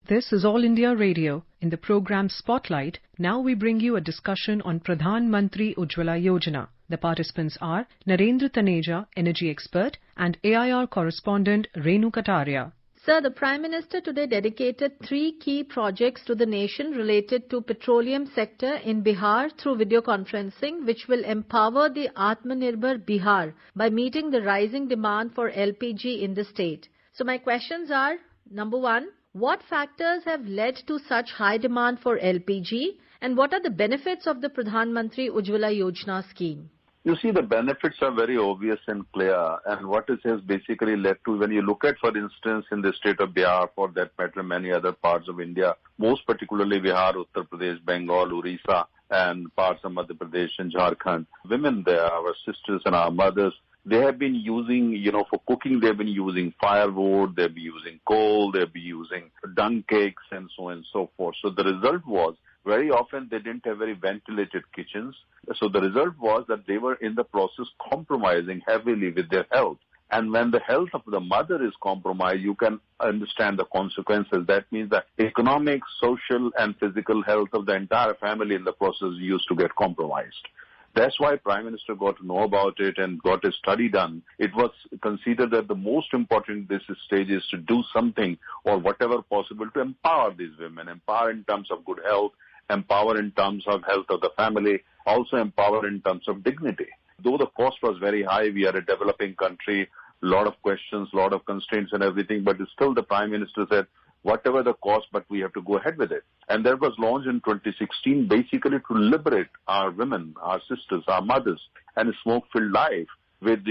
This is All India Radio. In the program Spotlight, now we bring you a discussion on Pradhan Mantri Ujwala Yojana. The participants are Narendra Taneja, energy expert, and AIR correspondent Renu Kataria. Sir, the Prime Minister today dedicated 3 key projects to the nation related to petroleum sector in Bihar through video conferencing, which will empower the Atmanirbhar Bihar by meeting the rising demand for LPG in the state. So my questions are, number 1, what factors have led to such high demand for LPG, and what are the benefits of the Pradhan Mantri Ujwala Yojana scheme? You see, the benefits are very obvious and clear, and what it has basically led to, when you look at, for instance, in the state of Bihar, for that matter, many other parts of India, most particularly Bihar, Uttar Pradesh, Bengal, Orissa, and parts of Madhya Pradesh and Jharkhand, women there, our sisters and our mothers, they have been using, for cooking, they've been using firewood, they've been using coal, they've been using dung cakes, and so on and so forth. So the result was, very often they didn't have very ventilated kitchens. So the result was that they were in the process compromising heavily with their health. And when the health of the mother is compromised, you can understand the consequences. That means that economic, social, and physical health of the entire family in the process used to get compromised. That's why Prime Minister got to know about it and got a study done. It was considered that the most important this stage is to do something or whatever possible to empower these women, empower in terms of good health, empower in terms of health of the family, also empower in terms of dignity. Though the cost was very high, we are a developing country, a lot of questions, a lot of constraints and everything, but still the Prime Minister said, whatever the cost, but we have to go ahead with it. And that was launched in 2016 basically to liberate our women, our sisters, our mothers, and a smoke-filled life with,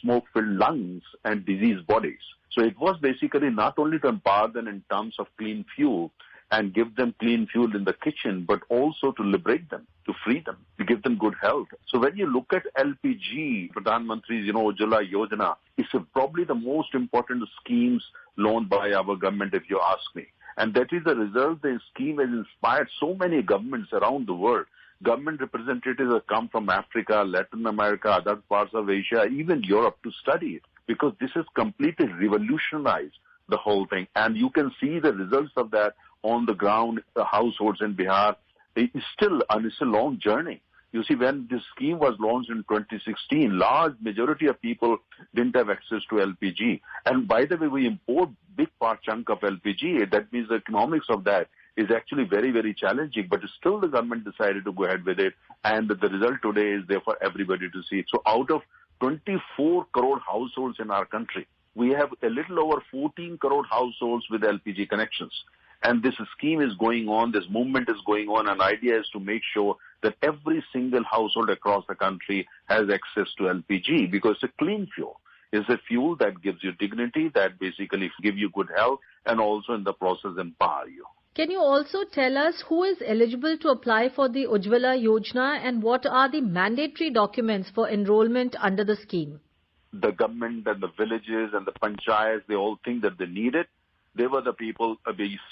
smoke-filled lungs and diseased bodies. So it was basically not only to empower them in terms of clean fuel and give them clean fuel in the kitchen, but also to liberate them, to free them, to give them good health. So when you look at LPG, Pradhan Mantri's, Ujjwala Yojana, it's probably the most important schemes launched by our government, if you ask me. And that is the result. The scheme has inspired so many governments around the world. Government representatives have come from Africa, Latin America, other parts of Asia, even Europe to study it, because this has completely revolutionized the whole thing. And you can see the results of that on the ground, households in Bihar. It's still a long journey. You see, when this scheme was launched in 2016, large majority of people didn't have access to LPG. And by the way, we import big chunk of LPG. That means the economics of that is actually very, very challenging. But still the government decided to go ahead with it. And the result today is there for everybody to see it. So out of 24 crore households in our country, we have a little over 14 crore households with LPG connections. And this scheme is going on, this movement is going on, and idea is to make sure that every single household across the country has access to LPG, because it's a clean fuel. It's a fuel that gives you dignity, that basically give you good health, and also in the process empower you. Can you also tell us who is eligible to apply for the Ujwala Yojana and what are the mandatory documents for enrollment under the scheme? The government and the villages and the panchayats, they all think that they need it. They were the people,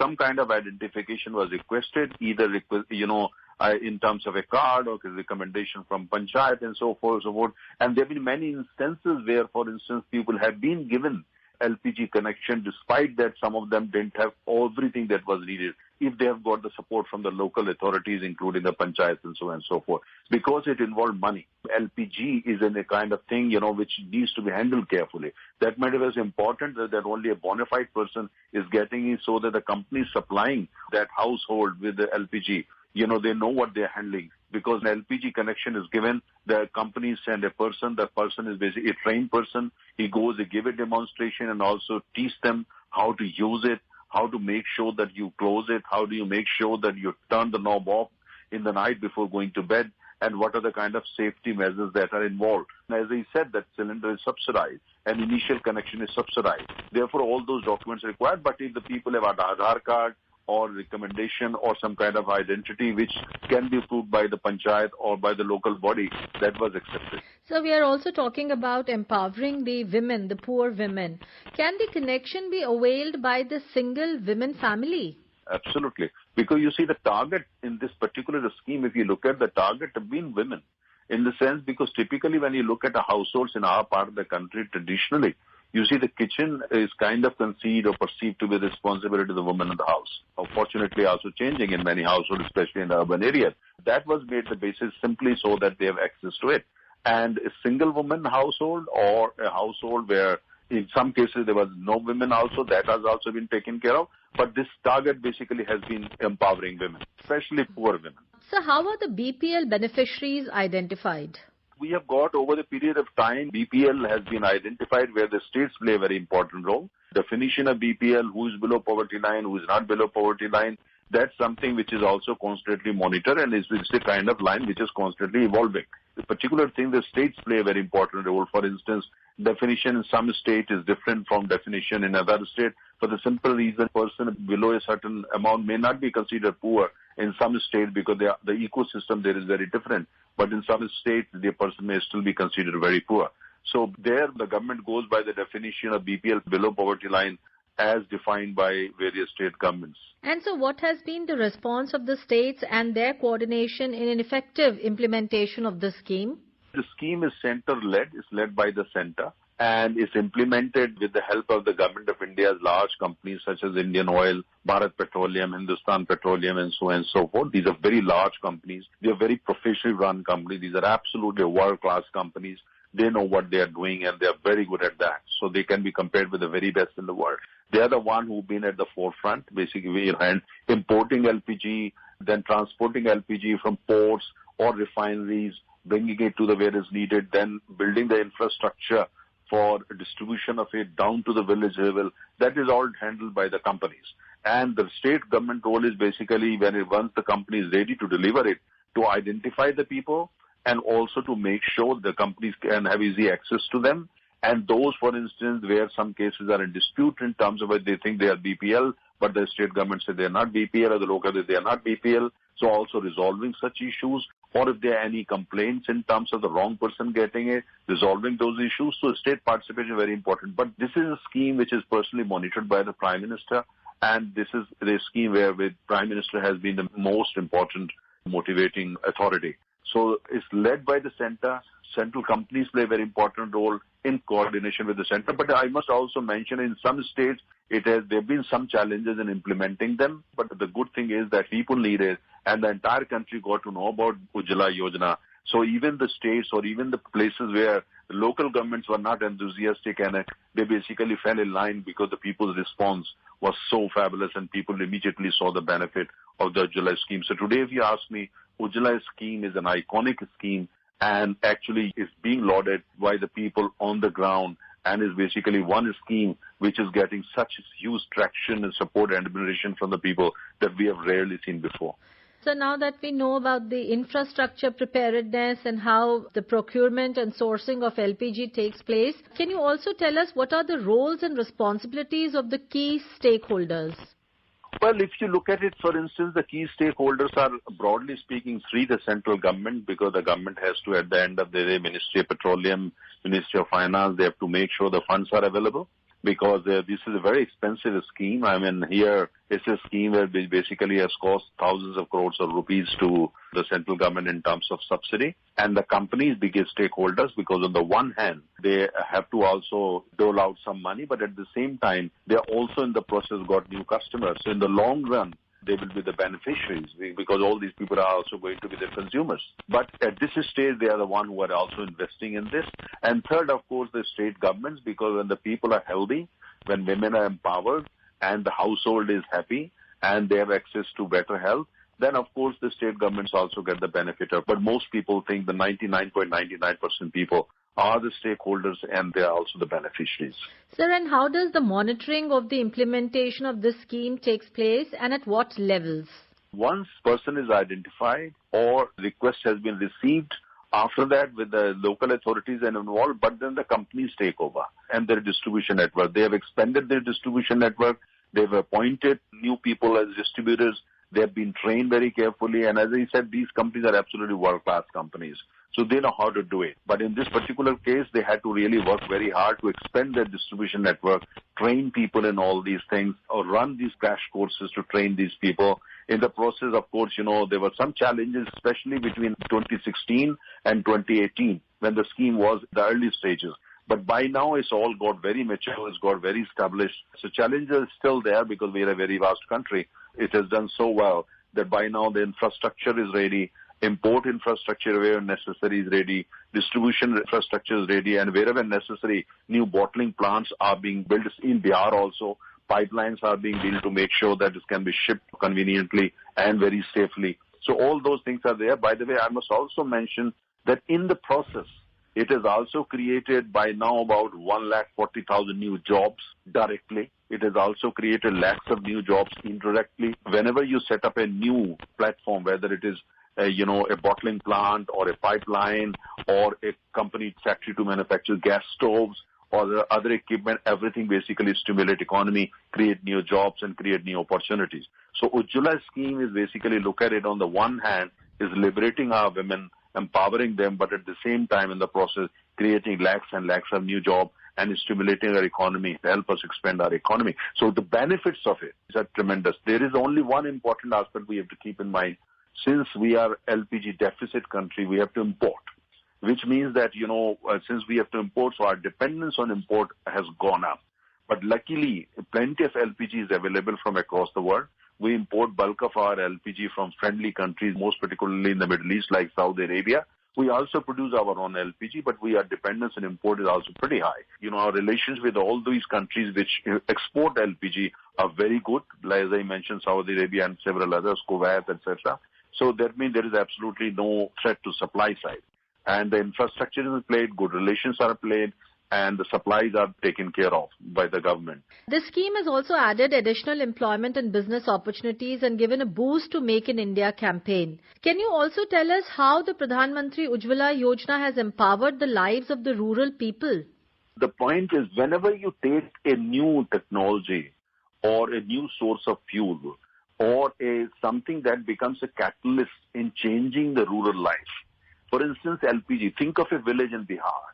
some kind of identification was requested, either, in terms of a card or a recommendation from panchayat and so forth, so forth. And there have been many instances where, for instance, people have been given LPG connection despite that some of them didn't have everything that was needed, if they have got the support from the local authorities, including the panchayats and so on and so forth, because it involved money. LPG is in a kind of thing, which needs to be handled carefully. That matter is important that only a bona fide person is getting it, so that the company supplying that household with the LPG, they know what they're handling. Because an LPG connection is given, the companies send a person, that person is basically a trained person. He goes, they give a demonstration and also teach them how to use it, how to make sure that you close it, how do you make sure that you turn the knob off in the night before going to bed, and what are the kind of safety measures that are involved. As I said, that cylinder is subsidized, and initial connection is subsidized. Therefore, all those documents are required, but if the people have an Aadhaar card, or recommendation or some kind of identity which can be approved by the panchayat or by the local body, that was accepted. So we are also talking about empowering the women, the poor women. Can the connection be availed by the single women family? Absolutely. Because you see, the target in this particular scheme, if you look at the target, have been women. In the sense, because typically when you look at the households in our part of the country, traditionally, You see, the kitchen is kind of conceived or perceived to be the responsibility of the woman in the house. Fortunately, also changing in many households, especially in the urban areas. That was made the basis simply so that they have access to it. And a single woman household or a household where in some cases there was no women also, that has also been taken care of. But this target basically has been empowering women, especially poor women. So how are the BPL beneficiaries identified? We have got over the period of time, BPL has been identified where the states play a very important role. Definition of BPL, who is below poverty line, who is not below poverty line, that's something which is also constantly monitored and it's the kind of line which is constantly evolving. The particular thing, the states play a very important role. For instance, definition in some state is different from definition in another state. For the simple reason, person below a certain amount may not be considered poor in some states because the ecosystem there is very different. But in some states, the person may still be considered very poor. So there, the government goes by the definition of BPL below poverty line as defined by various state governments. And so what has been the response of the states and their coordination in an effective implementation of the scheme? The scheme is center-led, it's led by the center, and it's implemented with the help of the government of India's large companies such as Indian Oil, Bharat Petroleum, Hindustan Petroleum, and so on and so forth. These are very large companies. They are very professionally run companies. These are absolutely world-class companies. They know what they are doing and they are very good at that. So they can be compared with the very best in the world. They are the one who've been at the forefront, basically, and importing LPG, then transporting LPG from ports or refineries, bringing it to the where it's needed, then building the infrastructure for distribution of it down to the village level. That is all handled by the companies. And the state government role is basically once the company is ready to deliver it, to identify the people and also to make sure the companies can have easy access to them. And those, for instance, where some cases are in dispute in terms of whether they think they are BPL, but the state government said they are not BPL, or the local they are not BPL. So also resolving such issues, or if there are any complaints in terms of the wrong person getting it, resolving those issues. So state participation is very important. But this is a scheme which is personally monitored by the Prime Minister, and this is the scheme where the Prime Minister has been the most important motivating authority. So it's led by the center. Central companies play a very important role in coordination with the center. But I must also mention in some states, there have been some challenges in implementing them. But the good thing is that people need it and the entire country got to know about Ujjwala Yojana. So even the states or even the places where the local governments were not enthusiastic and they basically fell in line because the people's response was so fabulous and people immediately saw the benefit of the Ujjwala scheme. So today, if you ask me, Ujjwala scheme is an iconic scheme and actually is being lauded by the people on the ground and is basically one scheme which is getting such huge traction and support and admiration from the people that we have rarely seen before. So now that we know about the infrastructure preparedness and how the procurement and sourcing of LPG takes place, can you also tell us what are the roles and responsibilities of the key stakeholders? Well, if you look at it, for instance, the key stakeholders are, broadly speaking, the central government, because the government has to, at the end of the day, Ministry of Petroleum, Ministry of Finance, they have to make sure the funds are available, because this is a very expensive scheme. I mean, here it's a scheme where it basically has cost thousands of crores of rupees to the central government in terms of subsidy. And the companies, biggest stakeholders, because on the one hand, they have to also dole out some money, but at the same time, they are also in the process got new customers. So in the long run, they will be the beneficiaries because all these people are also going to be the consumers. But at this stage, they are the one who are also investing in this. And third, of course, the state governments, because when the people are healthy, when women are empowered and the household is happy and they have access to better health, then of course the state governments also get the benefit of. But most people think the 99.99% people are the stakeholders and they are also the beneficiaries. Sir, and how does the monitoring of the implementation of this scheme takes place and at what levels? Once person is identified or request has been received, after that with the local authorities and involved, but then the companies take over and their distribution network. They have expanded their distribution network. They've appointed new people as distributors. They have been trained very carefully. And as I said, these companies are absolutely world-class companies. So they know how to do it. But in this particular case, they had to really work very hard to expand their distribution network, train people in all these things, or run these crash courses to train these people. In the process, of course, there were some challenges, especially between 2016 and 2018, when the scheme was in the early stages. But by now, it's all got very mature, it's got very established. So challenges are still there because we are a very vast country. It has done so well that by now the infrastructure is ready, import infrastructure where necessary is ready, distribution infrastructure is ready, and wherever necessary, new bottling plants are being built in Bihar also. Pipelines are being built to make sure that it can be shipped conveniently and very safely. So all those things are there. By the way, I must also mention that in the process, it has also created by now about 140,000 new jobs directly. It has also created lakhs of new jobs indirectly. Whenever you set up a new platform, whether it is a bottling plant or a pipeline or a company factory to manufacture gas stoves or the other equipment, everything basically stimulate economy, create new jobs and create new opportunities. So Ujjwala scheme is basically, look at it on the one hand, is liberating our women, empowering them, but at the same time in the process creating lakhs and lakhs of new jobs and stimulating our economy, help us expand our economy. So the benefits of it are tremendous. There is only one important aspect we have to keep in mind. Since we are LPG deficit country, we have to import, which means that, since we have to import, so our dependence on import has gone up. But luckily, plenty of LPG is available from across the world. We import bulk of our LPG from friendly countries, most particularly in the Middle East, like Saudi Arabia. We also produce our own LPG, but our dependence on import is also pretty high. Our relations with all these countries which export LPG are very good, like as I mentioned, Saudi Arabia and several others, Kuwait, etc. So that means there is absolutely no threat to supply side. And the infrastructure is played, good relations are played, and the supplies are taken care of by the government. This scheme has also added additional employment and business opportunities and given a boost to Make in India campaign. Can you also tell us how the Pradhan Mantri Ujwala Yojana has empowered the lives of the rural people? The point is, whenever you take a new technology or a new source of fuel or something that becomes a catalyst in changing the rural life, for instance, LPG, think of a village in Bihar.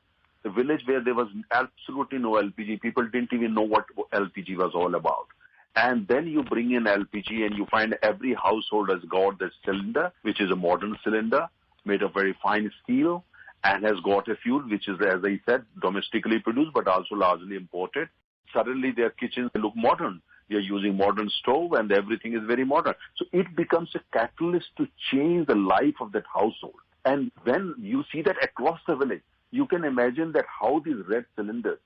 A village where there was absolutely no LPG. People didn't even know what LPG was all about. And then you bring in LPG and you find every household has got the cylinder, which is a modern cylinder made of very fine steel and has got a fuel, which is, as I said, domestically produced but also largely imported. Suddenly their kitchens look modern. They are using modern stove and everything is very modern. So it becomes a catalyst to change the life of that household. And when you see that across the village, you can imagine that how these red cylinders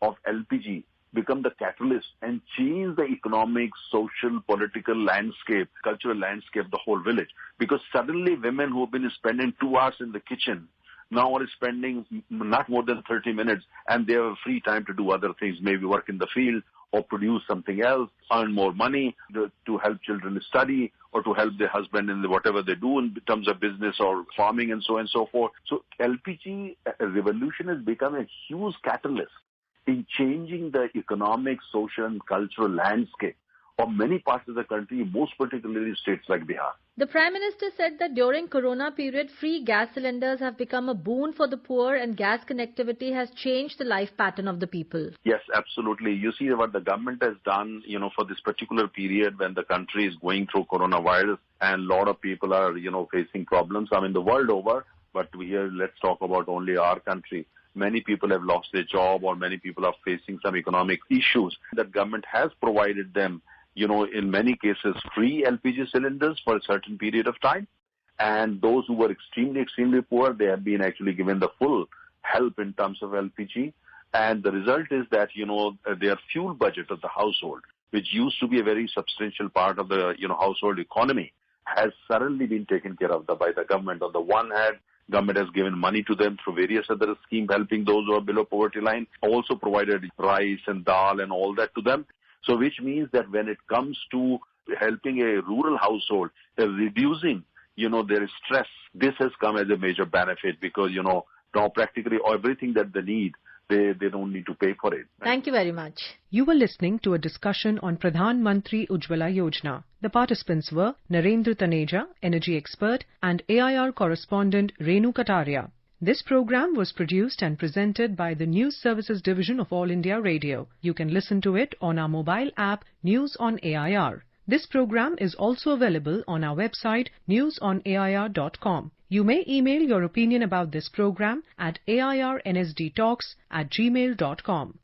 of LPG become the catalyst and change the economic, social, political landscape, cultural landscape of the whole village. Because suddenly women who have been spending 2 hours in the kitchen now are spending not more than 30 minutes and they have free time to do other things, maybe work in the field or produce something else, earn more money to help children study or to help their husband in whatever they do in terms of business or farming and so forth. So LPG revolution has become a huge catalyst in changing the economic, social and cultural landscape of many parts of the country, most particularly states like Bihar. The Prime Minister said that during Corona period, free gas cylinders have become a boon for the poor and gas connectivity has changed the life pattern of the people. Yes, absolutely. You see what the government has done, for this particular period when the country is going through coronavirus and a lot of people are, facing problems. I mean, the world over, but here let's talk about only our country. Many people have lost their job or many people are facing some economic issues. The government has provided them in many cases, free LPG cylinders for a certain period of time. And those who were extremely, extremely poor, they have been actually given the full help in terms of LPG. And the result is that, their fuel budget of the household, which used to be a very substantial part of the, household economy, has suddenly been taken care of by the government. On the one hand, government has given money to them through various other schemes, helping those who are below poverty line, also provided rice and dal and all that to them. So which means that when it comes to helping a rural household, reducing, their stress, this has come as a major benefit because, now practically everything that they need, they don't need to pay for it. Thank you very much. You were listening to a discussion on Pradhan Mantri Ujwala Yojana. The participants were Narendra Taneja, energy expert, and AIR correspondent Renu Kataria. This program was produced and presented by the News Services Division of All India Radio. You can listen to it on our mobile app News on AIR. This program is also available on our website newsonair.com. You may email your opinion about this program at airnsdtalks@gmail.com.